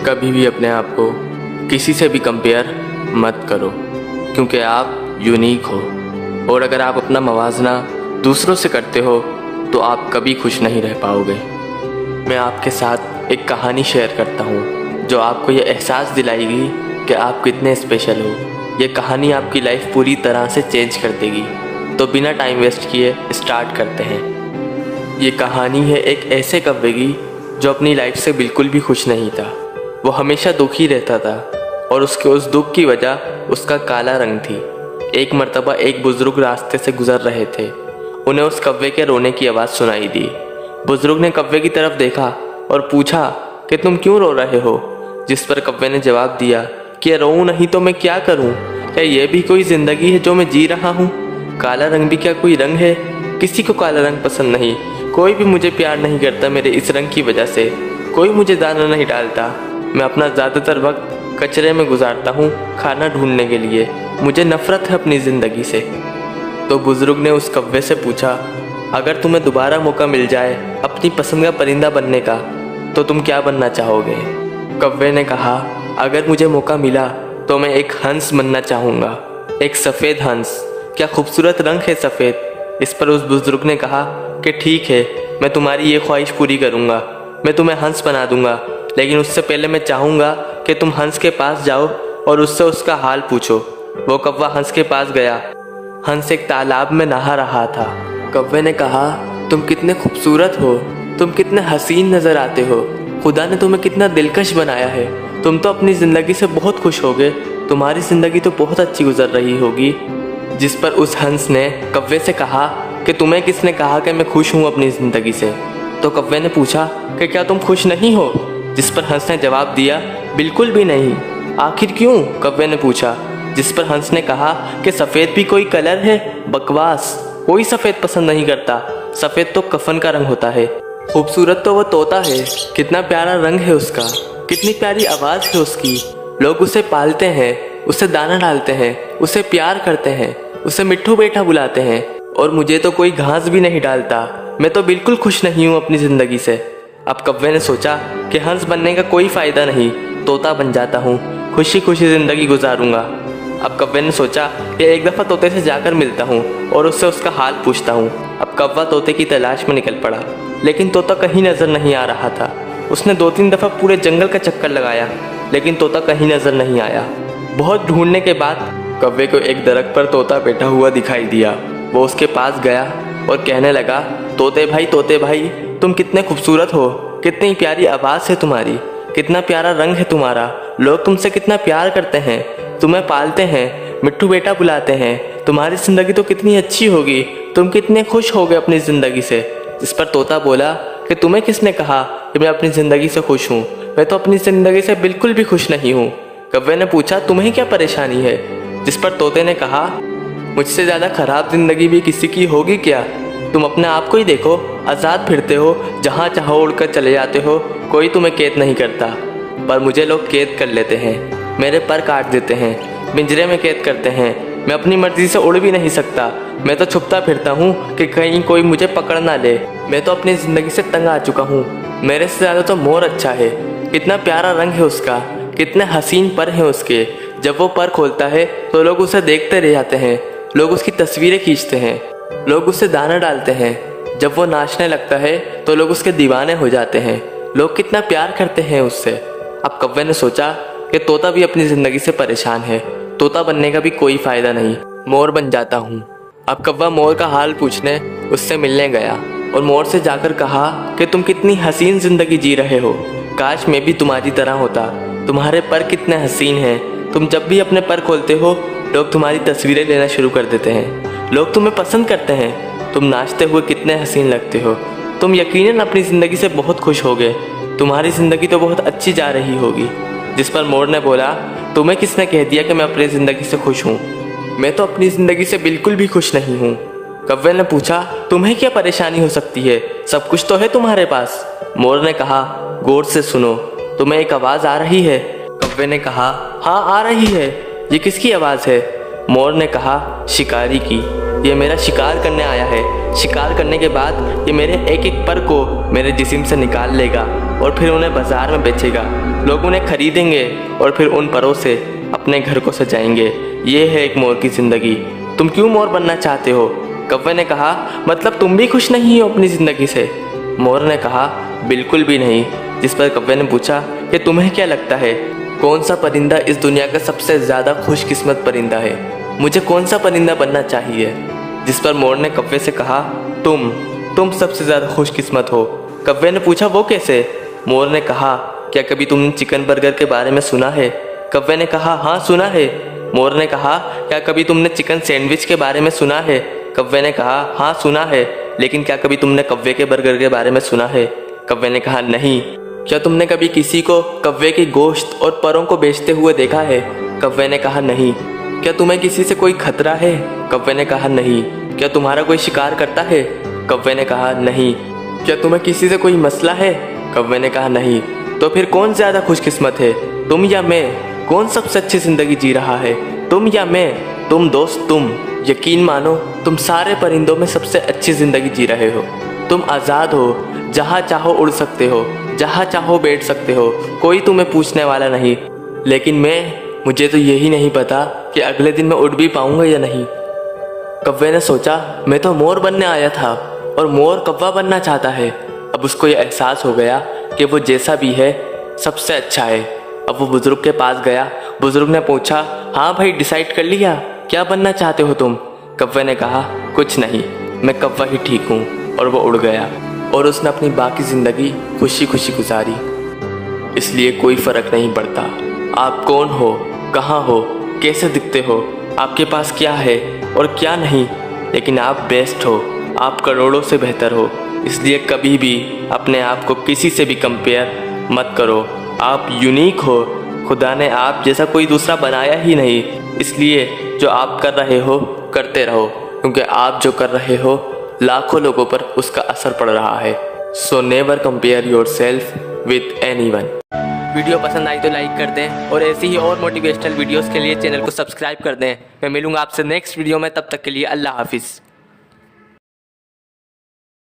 कभी भी अपने आप को किसी से भी कंपेयर मत करो, क्योंकि आप यूनिक हो। और अगर आप अपना मवाजना दूसरों से करते हो तो आप कभी खुश नहीं रह पाओगे। मैं आपके साथ एक कहानी शेयर करता हूँ जो आपको ये एहसास दिलाएगी कि आप कितने स्पेशल हो। ये कहानी आपकी लाइफ पूरी तरह से चेंज कर देगी। तो बिना टाइम वेस्ट किए स्टार्ट करते हैं। ये कहानी है एक ऐसे कव्वे की जो अपनी लाइफ से बिल्कुल भी खुश नहीं था। वो हमेशा दुखी रहता था और उसके उस दुख की वजह उसका काला रंग थी। एक मर्तबा एक बुजुर्ग रास्ते से गुजर रहे थे। उन्हें उस कव्वे के रोने की आवाज़ सुनाई दी। बुजुर्ग ने कव्वे की तरफ देखा और पूछा कि तुम क्यों रो रहे हो। जिस पर कव्वे ने जवाब दिया कि रोऊं नहीं तो मैं क्या करूं? क्या यह भी कोई ज़िंदगी है जो मैं जी रहा हूं? काला रंग भी क्या कोई रंग है? किसी को काला रंग पसंद नहीं। कोई भी मुझे प्यार नहीं करता मेरे इस रंग की वजह से। कोई मुझे दाना नहीं डालता। मैं अपना ज़्यादातर वक्त कचरे में गुजारता हूँ खाना ढूंढने के लिए। मुझे नफ़रत है अपनी ज़िंदगी से। तो बुज़ुर्ग ने उस कव्वे से पूछा, अगर तुम्हें दोबारा मौका मिल जाए अपनी पसंद का परिंदा बनने का तो तुम क्या बनना चाहोगे? कव्वे ने कहा, अगर मुझे मौका मिला तो मैं एक हंस बनना चाहूँगा, एक सफ़ेद हंस। क्या खूबसूरत रंग है सफ़ेद। इस पर उस बुज़ुर्ग ने कहा कि ठीक है, मैं तुम्हारी ये ख्वाहिश पूरी करूँगा। मैं तुम्हें हंस बना दूँगा, लेकिन उससे पहले मैं चाहूँगा कि तुम हंस के पास जाओ और उससे उसका हाल पूछो। वो कौवा हंस के पास गया। हंस एक तालाब में नहा रहा था। कौवे ने कहा, तुम कितने खूबसूरत हो, तुम कितने हसीन नज़र आते हो। खुदा ने तुम्हें कितना दिलकश बनाया है। तुम तो अपनी ज़िंदगी से बहुत खुश होगे। तुम्हारी ज़िंदगी तो बहुत अच्छी गुजर रही होगी। जिस पर उस हंस ने कौवे से कहा कि तुम्हें किसने कहा कि मैं खुश हूँ अपनी ज़िंदगी से? तो कौवे ने पूछा कि क्या तुम खुश नहीं हो? जिस पर हंस ने जवाब दिया, बिल्कुल भी नहीं। आखिर क्यों? कौवे ने पूछा। जिस पर हंस ने कहा कि सफ़ेद भी कोई कलर है? बकवास, कोई सफ़ेद पसंद नहीं करता। सफ़ेद तो कफन का रंग होता है। खूबसूरत तो वो तोता है। कितना प्यारा रंग है उसका, कितनी प्यारी आवाज़ है उसकी। लोग उसे पालते हैं, उसे दाना डालते हैं, उसे प्यार करते हैं, उसे मिट्ठू बेटा बुलाते हैं। और मुझे तो कोई घास भी नहीं डालता। मैं तो बिल्कुल खुश नहीं हूँ अपनी ज़िंदगी से। अब कौवे ने सोचा कि हंस बनने का कोई फ़ायदा नहीं, तोता बन जाता हूँ, खुशी खुशी ज़िंदगी गुजारूंगा। अब कौवे ने सोचा कि एक दफ़ा तोते से जाकर मिलता हूँ और उससे उसका हाल पूछता हूँ। अब कौवा तोते की तलाश में निकल पड़ा, लेकिन तोता कहीं नज़र नहीं आ रहा था। उसने 2-3 दफ़ा पूरे जंगल का चक्कर लगाया, लेकिन तोता कहीं नज़र नहीं आया। बहुत ढूंढने के बाद कौवे को एक दरख्त पर तोता बैठा हुआ दिखाई दिया। वो उसके पास गया और कहने लगा, तोते भाई, तुम कितने खूबसूरत हो, कितनी प्यारी आवाज़ है तुम्हारी, कितना प्यारा रंग है तुम्हारा। लोग तुमसे कितना प्यार करते हैं, तुम्हें पालते हैं, मिट्ठू बेटा बुलाते हैं। तुम्हारी ज़िंदगी तो कितनी अच्छी होगी, तुम कितने खुश होगे अपनी ज़िंदगी से। जिस पर तोता बोला कि तुम्हें किसने कहा कि मैं अपनी ज़िंदगी से खुश हूँ? मैं तो अपनी ज़िंदगी से बिल्कुल भी खुश नहीं हूँ। कौवे ने पूछा, तुम्हें क्या परेशानी है? जिस पर तोते ने कहा, मुझसे ज़्यादा ख़राब ज़िंदगी भी किसी की होगी क्या? तुम अपने आप को ही देखो, आज़ाद फिरते हो, जहाँ चाहो उड़कर चले जाते हो, कोई तुम्हें कैद नहीं करता। पर मुझे लोग कैद कर लेते हैं, मेरे पर काट देते हैं, पिंजरे में कैद करते हैं। मैं अपनी मर्ज़ी से उड़ भी नहीं सकता। मैं तो छुपता फिरता हूँ कि कहीं कोई मुझे पकड़ ना ले। मैं तो अपनी ज़िंदगी से तंग आ चुका हूँ। मेरे से ज़्यादा तो मोर अच्छा है। कितना प्यारा रंग है उसका, कितने हसीन पर हैं उसके। जब वो पर खोलता है तो लोग उसे देखते रह जाते हैं। लोग उसकी तस्वीरें खींचते हैं, लोग उससे दाना डालते हैं। जब वो नाचने लगता है तो लोग उसके दीवाने हो जाते हैं। लोग कितना प्यार करते हैं उससे। अब कौवे ने सोचा कि तोता भी अपनी ज़िंदगी से परेशान है, तोता बनने का भी कोई फ़ायदा नहीं, मोर बन जाता हूँ। अब कौवा मोर का हाल पूछने उससे मिलने गया और मोर से जाकर कहा कि तुम कितनी हसीन ज़िंदगी जी रहे हो, काश मैं भी तुम्हारी तरह होता। तुम्हारे पर कितने हसीन हैं। तुम जब भी अपने पर खोलते हो लोग तुम्हारी तस्वीरें लेना शुरू कर देते हैं। लोग तुम्हें पसंद करते हैं। तुम नाचते हुए कितने हसीन लगते हो। तुम यकीनन अपनी ज़िंदगी से बहुत खुश होगे। तुम्हारी ज़िंदगी तो बहुत अच्छी जा रही होगी। जिस पर मोर ने बोला, तुम्हें किसने कह दिया कि मैं अपनी ज़िंदगी से खुश हूँ? मैं तो अपनी ज़िंदगी से बिल्कुल भी खुश नहीं हूँ। कौवे ने पूछा, तुम्हें क्या परेशानी हो सकती है? सब कुछ तो है तुम्हारे पास। मोर ने कहा, गौर से सुनो, तुम्हें एक आवाज़ आ रही है? कौवे ने कहा, हाँ आ रही है। ये किसकी आवाज़ है? मोर ने कहा, शिकारी की। ये मेरा शिकार करने आया है। शिकार करने के बाद ये मेरे एक एक पर को मेरे जिस्म से निकाल लेगा और फिर उन्हें बाज़ार में बेचेगा। लोग उन्हें खरीदेंगे और फिर उन परों से अपने घर को सजाएंगे। ये है एक मोर की ज़िंदगी। तुम क्यों मोर बनना चाहते हो? कौवे ने कहा, मतलब तुम भी खुश नहीं हो अपनी ज़िंदगी से? मोर ने कहा, बिल्कुल भी नहीं। जिस पर कौवे ने पूछा कि तुम्हें क्या लगता है कौन सा परिंदा इस दुनिया का सबसे ज़्यादा खुशकिस्मत परिंदा है? मुझे कौन सा परिंदा बनना चाहिए? जिस पर मोर ने कौवे से कहा, तुम सबसे ज़्यादा खुशकिस्मत हो। कौवे ने पूछा, वो कैसे? मोर ने कहा, क्या कभी तुमने चिकन बर्गर के बारे में सुना है? कौवे ने कहा, हाँ सुना है। मोर ने कहा, क्या कभी तुमने चिकन सैंडविच के बारे में सुना है? कौवे ने कहा, हाँ सुना है, लेकिन क्या कभी तुमने कौवे के बर्गर के बारे में सुना है? कौवे ने कहा, नहीं। क्या तुमने कभी किसी को कौवे के गोश्त और परों को बेचते हुए देखा है? कौवे ने कहा, नहीं। क्या तुम्हें किसी से कोई खतरा है? कौवे ने कहा, नहीं। क्या तुम्हारा कोई शिकार करता है? कौवे ने कहा, नहीं। क्या तुम्हें किसी से कोई मसला है? कौवे ने कहा, नहीं। तो फिर कौन ज़्यादा खुशकिस्मत है, तुम या मैं? कौन सबसे अच्छी ज़िंदगी जी रहा है, तुम या मैं? तुम दोस्त, तुम। यकीन मानो, तुम सारे परिंदों में सबसे अच्छी ज़िंदगी जी रहे हो। तुम आज़ाद हो, जहाँ चाहो उड़ सकते हो, जहाँ चाहो बैठ सकते हो, कोई तुम्हें पूछने वाला नहीं। लेकिन मुझे तो यही नहीं पता कि अगले दिन मैं उड़ भी पाऊंगा या नहीं। कौवे ने सोचा, मैं तो मोर बनने आया था और मोर कौवा बनना चाहता है। अब उसको ये एहसास हो गया कि वो जैसा भी है सबसे अच्छा है। अब वो बुजुर्ग के पास गया। बुजुर्ग ने पूछा, हाँ भाई, डिसाइड कर लिया, क्या बनना चाहते हो तुम? कौवे ने कहा, कुछ नहीं, मैं कौवा ही ठीक हूँ। और वो उड़ गया और उसने अपनी बाकी ज़िंदगी खुशी खुशी गुजारी। इसलिए कोई फ़र्क नहीं पड़ता आप कौन हो, कहाँ हो, कैसे दिखते हो, आपके पास क्या है और क्या नहीं, लेकिन आप बेस्ट हो, आप करोड़ों से बेहतर हो। इसलिए कभी भी अपने आप को किसी से भी कंपेयर मत करो। आप यूनिक हो, खुदा ने आप जैसा कोई दूसरा बनाया ही नहीं। इसलिए जो आप कर रहे हो करते रहो, क्योंकि आप जो कर रहे हो लाखों लोगों पर उसका असर पड़ रहा है। So never compare your self with anyone. Video पसंद आई तो लाइक कर दें और ऐसी ही और मोटिवेशनल वीडियोस के लिए चैनल को सब्सक्राइब कर दें। मैं मिलूंगा आपसे नेक्स्ट वीडियो में, तब तक के लिए अल्लाह हाफिज़।